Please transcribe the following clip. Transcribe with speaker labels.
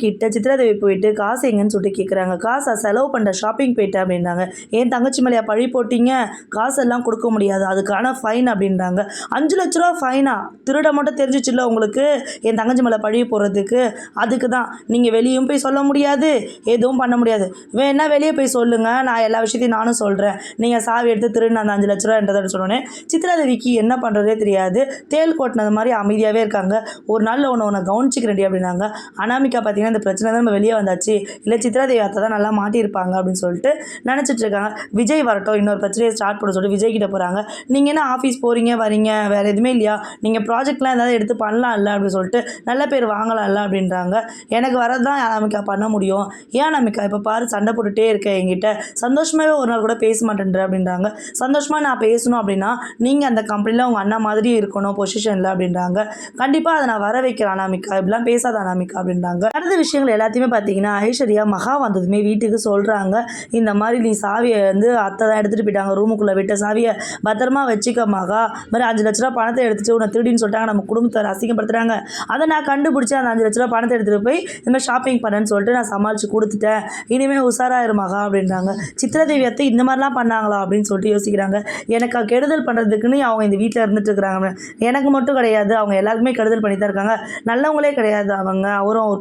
Speaker 1: கிட்ட சித்ராதேவி போயிட்டு காசு எங்கன்னு சொல்லிட்டு கேட்குறாங்க. காசை செலவு பண்ணுற ஷாப்பிங் போயிட்டேன் அப்படின்றாங்க. என் தங்கச்சி மேலேயா பழி போட்டிங்க, காசெல்லாம் கொடுக்க முடியாது, அதுக்கான ஃபைன் அப்படின்றாங்க. 5 லட்ச ரூபா ஃபைனா? திருட மட்டும் தெரிஞ்சிச்சுல்ல உங்களுக்கு என் தங்கச்சி மேலே பழி போடுறதுக்கு. அதுக்கு தான் நீங்கள் வெளியும் போய் சொல்ல முடியாது, எதுவும் பண்ண முடியாது. வேணா வெளியே போய் சொல்லுங்கள், நான் எல்லா விஷயத்தையும் நானும் சொல்கிறேன். நீங்கள் சாவி எடுத்து திருடின அந்த 5 லட்ச ரூபான்றதை சொன்னோன்னே சித்ராதேவிக்கு என்ன பண்ணுறதே தெரியாது. தேல் கொட்டினது மாதிரி அமைதியாகவே இருக்காங்க. ஒரு நாள் உன்னை கவனிச்சிக்கிறேன்டி அப்படின்னாங்க. அனாமிகா பார்த்தீங்கன்னா இந்த பிரச்சனை தான் நம்ம வெளியே வந்தாச்சு, இல்லை சித்ராதேவி அத்தை தான் நல்லா மாட்டியிருப்பாங்க அப்படின்னு சொல்லிட்டு நினச்சிட்டு இருக்காங்க. விஜய் வரட்டும், இன்னொரு பிரச்சனையை ஸ்டார்ட் பண்ண சொல்லிட்டு விஜய் கிட்ட போகிறாங்க. நீங்கள் என்ன ஆஃபீஸ் போகிறீங்க வரீங்க, வேறு எதுவுமே இல்லையா, நீங்கள் ப்ராஜெக்ட்லாம் ஏதாவது எடுத்து பண்ணலாம்ல அப்படின்னு சொல்லிட்டு நல்ல பேர் வாங்கலாம்ல அப்படின்றாங்க. எனக்கு வரது தான் அனாமிகா பண்ண முடியும். ஏன் அனாமிகா இப்போ பாரு சண்டை போட்டுகிட்டே இருக்கேன், என்கிட்ட சந்தோஷமாகவே ஒரு நாள் கூட பேச மாட்டேன்ற அப்படின்றாங்க. சந்தோஷமாக நான் பேசணும் அப்படின்னா நீங்கள் அந்த கம்பெனியில் உங்கள் அண்ணா மாதிரி இருக்கணும் பொசிஷனில் அப்படின்றாங்க. கண்டிப்பாக அதை நான் வர வைக்கிறேன் அனாமிகா, இப்படிலாம் பேசாத அனாமிகா அப்படின்றாங்க. நடந்த விஷயங்கள் எல்லாத்தையுமே பார்த்தீங்கன்னா ஐஸ்வர்யா மகா வந்ததுமே வீட்டுக்கு சொல்கிறாங்க. இந்த மாதிரி நீ சாவியை அத்தை தான் எடுத்துகிட்டு போயிட்டாங்க, ரூமுக்குள்ளே விட்ட சாவியை பத்திரமா வச்சுக்க மகா, மாதிரி 5 லட்ச ரூபா பணத்தை எடுத்துட்டு உன்னை திருடின்னு சொல்லிட்டாங்க, நம்ம குடும்பத்தை அசிங்கப்படுத்துகிறாங்க, அதை நான் கண்டுபிடிச்சி அந்த 5 லட்ச ரூபா பணத்தை எடுத்துகிட்டு போய் இந்த மாதிரி ஷாப்பிங் பண்ணேன்னு சொல்லிட்டு நான் சமாளித்து கொடுத்துட்டேன், இனிமேல் உஷாராயிரு மகா அப்படின்றாங்க. சித்ராதேவி அத்தை இந்த மாதிரிலாம் பண்ணாங்களா அப்படின்னு சொல்லிட்டு யோசிக்கிறாங்க. எனக்கு கெடுதல் பண்ணுறதுக்குன்னு அவங்க இந்த வீட்டில் இருந்துட்டு இருக்கிறாங்க. எனக்கு மட்டும் கிடையாது, அவங்க எல்லாருக்குமே கெடுதல் பண்ணி தான் இருக்காங்க, நல்லவங்களே கிடையாது அவங்க. அவரும் ஒரு